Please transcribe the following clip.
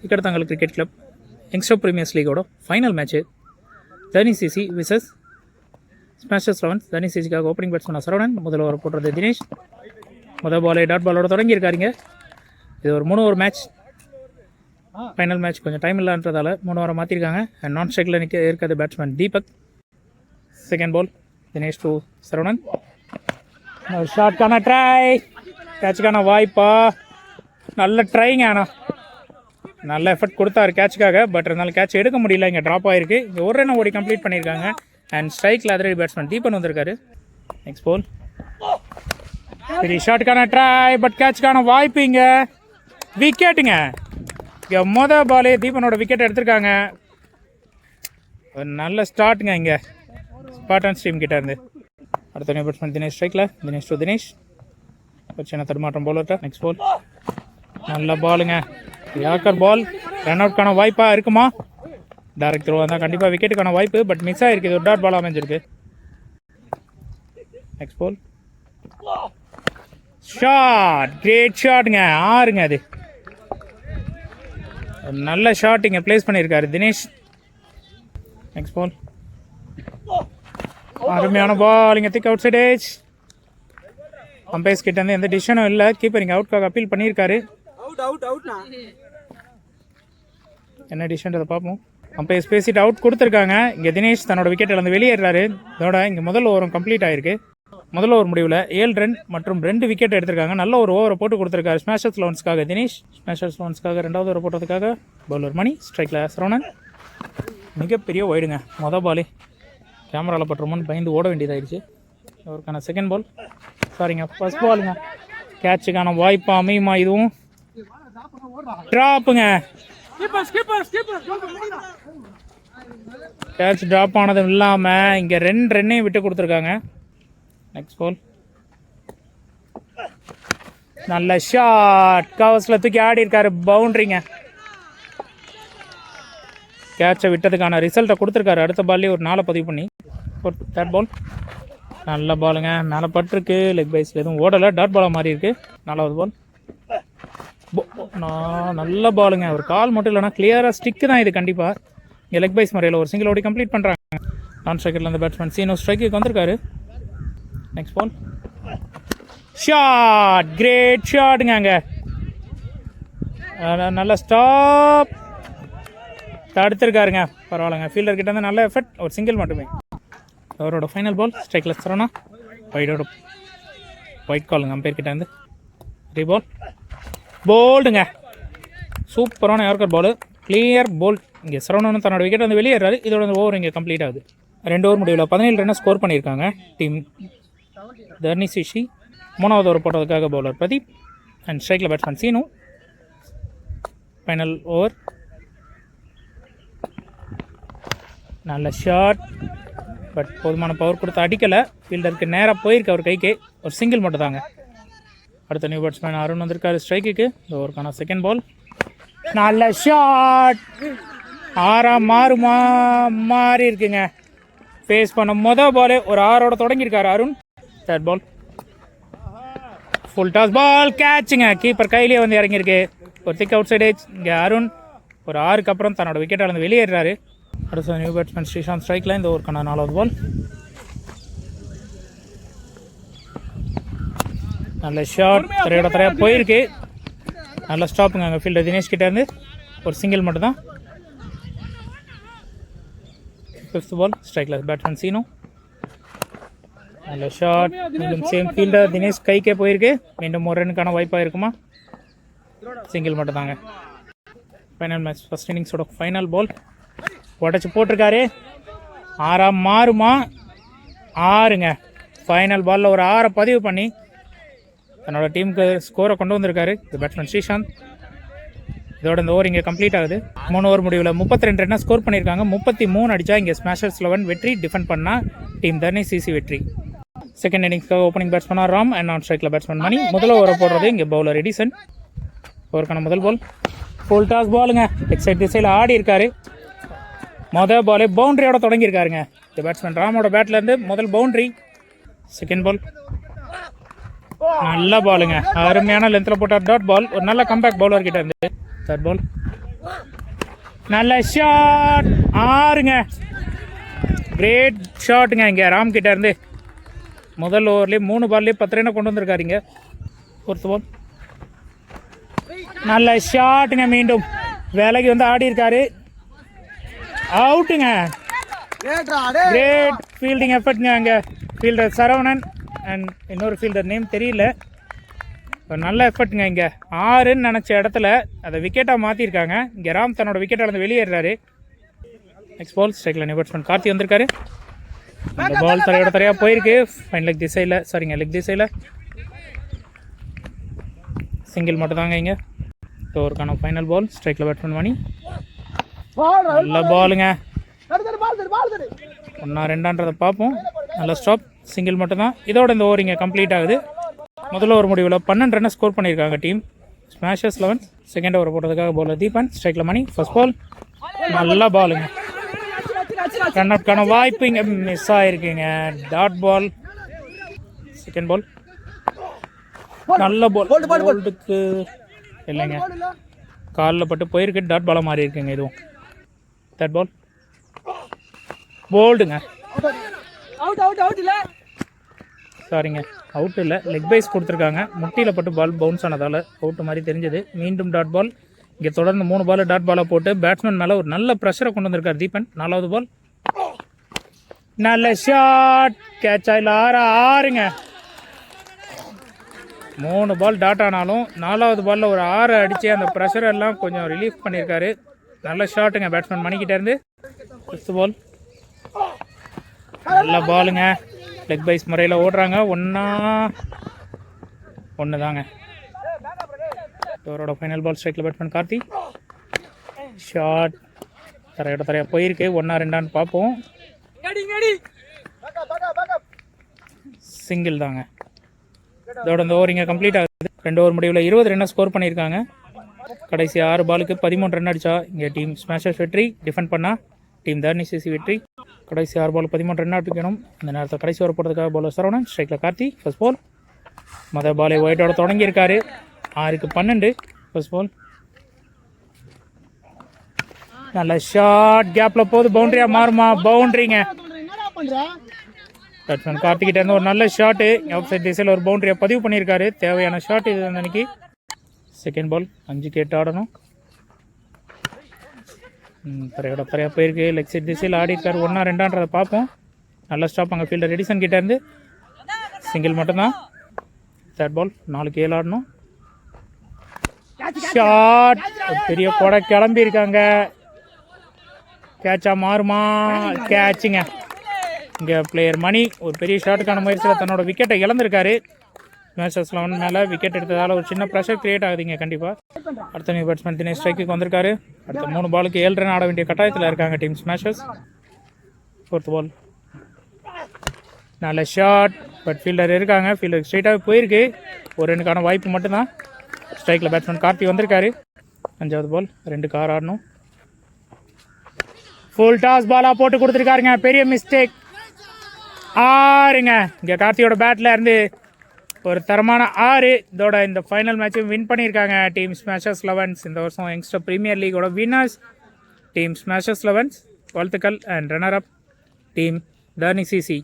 இக்கடத்தாங்கல் Cricket Club Youngster Premiers லீகோட final match Thani CC versus Smashers 11. தனி சிசிக்காக opening batsman Saravanan, முதல் over போடுறது தினேஷ். முதல் பாலே டாட் பாலோட தொடங்கியிருக்காருங்க. இது ஒரு 3 ஓவர் மேட்ச், ஃபைனல் மேட்ச். கொஞ்சம் டைம் இல்லைன்றதால 3 ஓவரை மாற்றிருக்காங்க. அண்ட் நான் ஸ்ட்ரைக்கில் இருக்கிறது batsman Deepak. Second ball Dinesh to Saravanan. ஷார்ட்கான ட்ரை, கேட்சுக்கான வாய்ப்பா, நல்ல ட்ரைங்க. ஆனால் நல்ல எஃபர்ட் கொடுத்தாரு கேட்சுக்காக, பட் இருந்தாலும் கேட்ச் எடுக்க முடியல. இங்கே ட்ராப் ஆகிருக்கு. இங்கே ஒரு ரன் ஓடி கம்ப்ளீட் பண்ணியிருக்காங்க. அண்ட் ஸ்ட்ரைக்கில் அதிரடி பேட்ஸ்மேன் தீபன் வந்திருக்காரு. நெக்ஸ்ட் பால் சரி, ஷார்ட்கான ட்ரை, பட் கேட்சுக்கான வாய்ப்பு. இங்கே விக்கெட்டுங்க. இங்கே மொதல் பாலே தீபனோட விக்கெட் எடுத்திருக்காங்க. ஒரு நல்ல ஸ்டார்ட்டுங்க இங்கே ஸ்பாட்டன் ஸ்ட்ரீம் கிட்ட இருந்து. அடுத்த பேட்ஸ்மேன் தினேஷ் ஸ்ட்ரைக்கில். தினேஷ் டு தினேஷ், ஒரு சின்ன தடுமாற்றம் பவுலர்கிட்ட. நெக்ஸ்ட் பால் நல்ல பாலுங்க, யாக்கர் பால். ரன் அவுட்கான வாய்ப்பாக இருக்குமா? டைரக்ட் த்ரோ தான் கண்டிப்பாக விக்கெட்டுக்கான வாய்ப்பு, பட் மிஸ் ஆகிருக்கு. இது ஒரு டாட் பால் அமைஞ்சிருக்கு. நெக்ஸ்ட் பால் ஷாட், கிரேட் ஷாட்டுங்க, 6ங்க. அது நல்ல ஷாட் இங்கே பிளேஸ் பண்ணியிருக்காரு தினேஷ். நெக்ஸ்ட் பால் அருமையான பால். இங்கே திக் அவுட் சைட் ஏஜ். அம்பையர்ஸ் கிட்ட இருந்து எந்த டிசிஷனும் இல்லை. கீப்பர் இங்கே அவுட்காக அப்பீல் பண்ணியிருக்காரு. என்ன டிசிஷன்றதை பார்ப்போம். அம்பையர்ஸ் பேசிட்டு அவுட் கொடுத்துருக்காங்க. இங்கே தினேஷ் தன்னோட விக்கெட் இழந்து வெளியேறாரு. இதோட இங்கே முதல் ஓவரும் கம்ப்ளீட் ஆயிருக்கு. முதல் ஓவர் முடிவில் 7 ரன் மற்றும் 2 விக்கெட் எடுத்திருக்காங்க. நல்ல ஒரு ஓவரை போட்டு கொடுத்துருக்காரு ஸ்மாஷர்ஸ் 11க்காக தினேஷ். ஸ்மாஷர்ஸ் 11க்காக 2வது ஓவர் போட்டதுக்காக பவுலர் மணி. ஸ்ட்ரைக்கில் சரவணன். மிகப்பெரிய ஒய்டுங்க. மொதல் பாலே கேமராவில் பட்டுருமோன்னு பயந்து ஓட வேண்டியதாகிடுச்சு. அவருக்கான செகண்ட் பால், சாரிங்க ஃபர்ஸ்ட் பாலுங்க. கேட்சுக்கான வாய்ப்பு அமையுமா? இதுவும் ட்ராப்புங்க. கேட்ச் ட்ராப் ஆனதும் இல்லாமல் இங்கே 2 ரன்னையும் விட்டு கொடுத்துருக்காங்க. நெக்ஸ்ட் பால் நல்ல ஷாட், கவர்ஸில் தூக்கி ஆடி இருக்காரு. பவுண்ட்ரிங்க. கேட்சை விட்டதுக்கான ரிசல்ட்டை கொடுத்துருக்காரு. அடுத்த பால்லேயே ஒரு 4 பதிவு பண்ணி. தேர்ட் பால் நல்ல பாலுங்க, மேலே பட்டிருக்கு. லெக் பைஸில் எதுவும் ஓடலை, டாட் பாலாக மாறி இருக்கு. 4வது பால் நல்ல பாலுங்க. ஒரு கால் மட்டும் இல்லைனா கிளியராக ஸ்டிக்கு தான் இது. கண்டிப்பாக இங்கே லெக் பைஸ் முறையில் ஒரு சிங்கிள் ஓடி கம்ப்ளீட் பண்ணுறாங்க. நான் ஸ்ட்ரைக்கரில் அந்த பேட்ஸ்மேன் சீனோ ஸ்ட்ரைக்கு வந்திருக்காரு. நெக்ஸ்ட் பால் ஷாட், கிரேட் ஷாட்டுங்க. அங்கே நல்ல ஸ்டாப் தடுத்துருக்காருங்க. பரவாயில்லைங்க. ஃபீல்டர் கிட்ட இருந்து நல்ல எஃபர்ட். ஒரு சிங்கிள் மட்டுமே. அவரோட ஃபைனல் பால் ஸ்ட்ரைக்கில் சரவணா. ஒயிடோட ஒயிட் காலுங்க அம்பையர் கிட்ட இருந்து. ரீபால் போல்டுங்க. சூப்பரான யார்கர் பால், கிளியர் போல்ட். இங்கே சரவணன் தன்னோட விக்கெட் வந்து வெளியேறாரு. இதோட ஓவர் இங்கே கம்ப்ளீட் ஆகுது. 2 ஓவர் முடிவில் 17 ரன்னை ஸ்கோர் பண்ணியிருக்காங்க டீம் தர்னி சிஷி. 3வது ஓவர் போட்டதுக்காக பவுலர் பிரதீப். அண்ட் ஸ்ட்ரைக்கில் பேட்ஸ்மேன் சீனு. ஃபைனல் ஓவர் நல்ல ஷாட், பட் போதுமான பவர் கொடுத்து அடிக்கலை. ஃபீல்டருக்கு நேராக போயிருக்கு அவர் கைக்கு. ஒரு சிங்கிள் மட்டும் தாங்க. அடுத்த நியூ பேட்ஸ்மேன் அருண் வந்திருக்காரு ஸ்ட்ரைக்குக்கு. இந்த ஓவருக்கான செகண்ட் பால் நல்ல ஷாட், 6 மாறுமா? மாறி இருக்குங்க. ஃபேஸ் பண்ண மொதல் பாலே ஒரு 6ஓட தொடங்கியிருக்காரு Arun. Third ball full toss ball, கேட்சுங்க. கீப்பர் கையிலேயே வந்து இறங்கியிருக்கு. ஒரு திக் அவுட் சைட் ஏஜ். இங்கே அருண் ஒரு 6க்கு அப்புறம் தன்னோட விக்கெட் இழந்து வெளியேறாரு. அடுத்த நியூ பேட்ஸ்மேன் ஸ்ரீசாந்த் ஸ்ட்ரைக்கில். இந்த ஓவருக்கான 4வது பால் நல்ல ஷாட், தரையாக போயிருக்கு. நல்ல ஸ்டாப்புங்க அங்கே ஃபீல்டர் தினேஷ் கிட்டே இருந்து. ஒரு சிங்கிள் மட்டும் தான். 5th பால் ஸ்ட்ரைக்கில் பேட்ஸ்மேன் சீனோ. நல்ல ஷாட், மீண்டும் சேம் ஃபீல்டர் தினேஷ் கைக்கே போயிருக்கு. மீண்டும் ஒரு ரனுக்கான வாய்ப்பாக இருக்குமா? சிங்கிள் மட்டும் தாங்க. ஃபைனல் மேட்ச் ஃபர்ஸ்ட் இன்னிங்ஸோட ஃபைனல் பால் உடச்சி போட்டிருக்காரு. 6 மாறுமா? 6ங்க. ஃபைனல் பாலில் ஒரு 6 பதிவு பண்ணி தன்னோட டீமுக்கு ஸ்கோரை கொண்டு வந்திருக்காரு இந்த பேட்ஸ்மேன் ஸ்ரீசாந்த். இதோட இந்த ஓவர் இங்கே கம்ப்ளீட் ஆகுது. 3 ஓவர் முடிவில் 32 ரன்னை ஸ்கோர் பண்ணியிருக்காங்க. 33 அடித்தா இங்கே ஸ்மாஷர்ஸ் 11 வெற்றி. டிஃபெண்ட் பண்ணால் டீம் தர்னி சிசி வெற்றி. செகண்ட் இன்னிங்ஸ்க்காக ஓப்பனிங் பேட்ஸ்மேனாக ராம் அண்ட் நான் ஸ்ட்ரைக்கில் பேட்ஸ்மேன் மணி. முதல் ஓவரை போடுறது இங்கே பவுலர் எடிசன். ஓவருக்கான முதல் பால் ஃபுல் டாஸ் பாலுங்க. லெக் சைட் திசையில் ஆடி இருக்காரு. மொதல் பாலே பவுண்ட்ரியோட தொடங்கியிருக்காருங்க இந்த பேட்ஸ்மேன் ராமோட பேட்லேருந்து. முதல் பவுண்ட்ரி. செகண்ட் பால் நல்ல பாலுங்க, அருமையான லென்த்தில் போட்டார் டாட் பால். ஒரு நல்ல கம்பேக் பவுலர் கிட்ட இருந்து. தேர்ட் பால் நல்ல ஷாட், 6ங்க. கிரேட் ஷாட்டுங்க இங்கே ராம் கிட்ட இருந்து. முதல் ஓவர்லேயே 3 பால்லேயே 10 ரன் கொண்டு வந்திருக்காருங்க. ஃபோர்த் பால் நல்ல ஷாட்டுங்க, மீண்டும் வேலைக்கு வந்து ஆடி இருக்காரு. அவுட்டுங்க. கிரேட் ஃபீல்டிங் எஃபர்ட்ங்க அங்கே. ஃபீல்டர் சரவணன் அண்ட் இன்னொரு ஃபீல்டர் நேம் தெரியல. ஒரு நல்ல எஃபர்ட்டுங்க இங்கே. 6ன்னு நினச்ச இடத்துல அதை விக்கெட்டாக மாற்றிருக்காங்க. இங்கே ராம் தன்னோட விக்கெட்டை வந்து வெளியேறாரு. நெக்ஸ்ட் பால் ஸ்ட்ரைக்கில் நியூ பேட்ஸ்மேன் கார்த்தி வந்திருக்காரு. இந்த பால் தரையாக போயிருக்கு. ஃபைன் லெக் திசையில், சாரிங்க லெக் திசையில். சிங்கிள் மட்டும் தாங்க இங்கே. ஓவருக்கான ஃபைனல் பால். ஸ்ட்ரைக்கில் பேட்ஸ்மேன் மணி. நல்ல பாலுங்க. 1-2 பார்ப்போம். நல்ல ஸ்டாப். சிங்கிள் மட்டும்தான். இதோட இந்த ஓவர் இங்கே கம்ப்ளீட் ஆகுது. முதல் ஓவர் முடிவில் 12 ரன்னை ஸ்கோர் பண்ணியிருக்காங்க டீம் ஸ்மாஷர்ஸ் 11. செகண்ட் ஓவர் போடுறதுக்காக பவுலர் தீபன். ஸ்ட்ரைக்கில் மணி. ஃபர்ஸ்ட் பால் நல்ல பாலுங்க. ரன் அவுட்கான வாய்ப்பு இங்கே மிஸ் ஆகிருக்குங்க. Dot ball. செகண்ட் பால் நல்ல பால். போல்டுக்கு இல்லைங்க, காலில் பட்டு போயிருக்கு. டாட் பாலாக மாறி இருக்குங்க இதுவும். தேர்ட் பால் போல்டுங்க. சாரிங்க, அவுட் இல்லை, லெக் பைஸ் கொடுத்துருக்காங்க. முட்டியில் பட்டு பால் பவுன்ஸ் ஆனதால் அவுட்டு மாதிரி தெரிஞ்சது. மீண்டும் டாட் பால். இங்கே தொடர்ந்து 3 பால் டாட் பாலாக போட்டு பேட்ஸ்மேன் மேலே ஒரு நல்ல ப்ரெஷரை கொண்டு வந்திருக்கார் தீபன். 4வது பால் நல்ல ஷாட். கேட்ச் ஆகல. 6ங்க. 3 பால் டாட் ஆனாலும் 4வது பாலில் ஒரு 6 அடித்து அந்த ப்ரெஷர் எல்லாம் கொஞ்சம் ரிலீஃப் பண்ணியிருக்காரு. நல்ல ஷாட்டுங்க பேட்ஸ்மேன் மணிக்கிட்ட இருந்து. 5th பால் நல்ல பாலுங்க. லெக் பைஸ் முறையில் ஓடுறாங்க. 1 தாங்க. ஓவரோட ஃபைனல் பால். ஸ்ட்ரைக்கில் பேட்ஸ்மேன் கார்த்தி. ஷாட் தரையாக போயிருக்கு. 1-2 பார்ப்போம். சிங்கிள் தாங்க. இதோட இந்த ஓவர் இங்கே கம்ப்ளீட் ஆகுது. 2 ஓவர் முடிவில் 20 ரன்னை ஸ்கோர் பண்ணியிருக்காங்க. கடைசி 6 பாலுக்கு 13 ரன் அடித்தா இங்கே டீம் ஸ்மாஷர்ஸ் வெற்றி. டிஃபெண்ட் பண்ணால் டீம் தர்னிசிசி வெற்றி. கடைசி 6 பால் 13 ரன் அடிக்கணும். இந்த நேரத்தில் கடைசி ஓவர் போடுறதுக்காக பவுலர் சரவணன். ஸ்ட்ரைக்கில் கார்த்தி. ஃபர்ஸ்ட் பால் மொதல் பாலை ஒயிட்டோட தொடங்கியிருக்காரு. 6க்கு 12. ஃபர்ஸ்ட் பால் நல்ல ஷாட். கேப்பில் போகுது. பவுண்டரியாக மாறுமா? பவுண்டரிங்க. பேட்ஸ்மேன் கார்த்திகிட்ட இருந்து ஒரு நல்ல ஷாட்டு. ஆஃப் சைட் திசையில் ஒரு பவுண்டரியை பதிவு பண்ணியிருக்காரு. தேவையான ஷாட் இது அன்னைக்கு. செகண்ட் பால் 5க்கு 8 ஆடணும். தரையாக போயிருக்கு. லெக் சைட் திசையில் ஆடி இருக்காரு. 1-2 பார்ப்போம். நல்ல ஸ்டாப் அங்கே ஃபீல்டர் எடிசன் கிட்ட இருந்து. சிங்கிள் மட்டும்தான். தேர்ட் பால் 4க்கு 7 ஆடணும். ஷாட். பெரிய கொடை கிளம்பி இருக்காங்க. கேட்சா மாறுமா? கேட்சுங்க. இங்கே பிளேயர் மணி ஒரு பெரிய ஷாட்டுக்கான முயற்சியில் தன்னோட விக்கெட்டை இழந்திருக்காரு. ஸ்மாஷர்ஸ் 11 மேலே விக்கெட் எடுத்ததால் ஒரு சின்ன ப்ரெஷர் கிரியேட் ஆகுதுங்க கண்டிப்பாக. அடுத்த நியூ பேட்ஸ்மேன் தினேஷ் ஸ்ட்ரைக்கு வந்திருக்காரு. அடுத்த 3 பாலுக்கு 7 ரன் ஆட வேண்டிய கட்டாயத்தில் இருக்காங்க டீம் ஸ்மாஷர்ஸ். 4th பால் நல்ல ஷாட். பட் ஃபீல்டர் இருக்காங்க. ஃபீல்டர் ஸ்ட்ரைட்டாகவே போயிருக்கு. ஒரு ரன்னுக்கான வாய்ப்பு மட்டும்தான். ஸ்ட்ரைக்கில் பேட்ஸ்மேன் கார்த்தி வந்திருக்காரு. 5வது பால் 2க்கு 6 ஆடணும். ஃபுல் டாஸ் பாலாக போட்டு கொடுத்துருக்காருங்க. பெரிய மிஸ்டேக். 6ங்க. இங்கே கார்த்தியோட பேட்டில் இருந்து ஒரு தரமான 6. இதோட இந்த ஃபைனல் மேட்சும் வின் பண்ணியிருக்காங்க டீம் ஸ்மாஷர்ஸ் 11. இந்த வருஷம் யங்ஸ்டர் பிரீமியர் லீகோட வின்னர்ஸ் டீம் ஸ்மாஷர்ஸ் 11. வாழ்த்துக்கள். And runner up team தர்னிசிசி.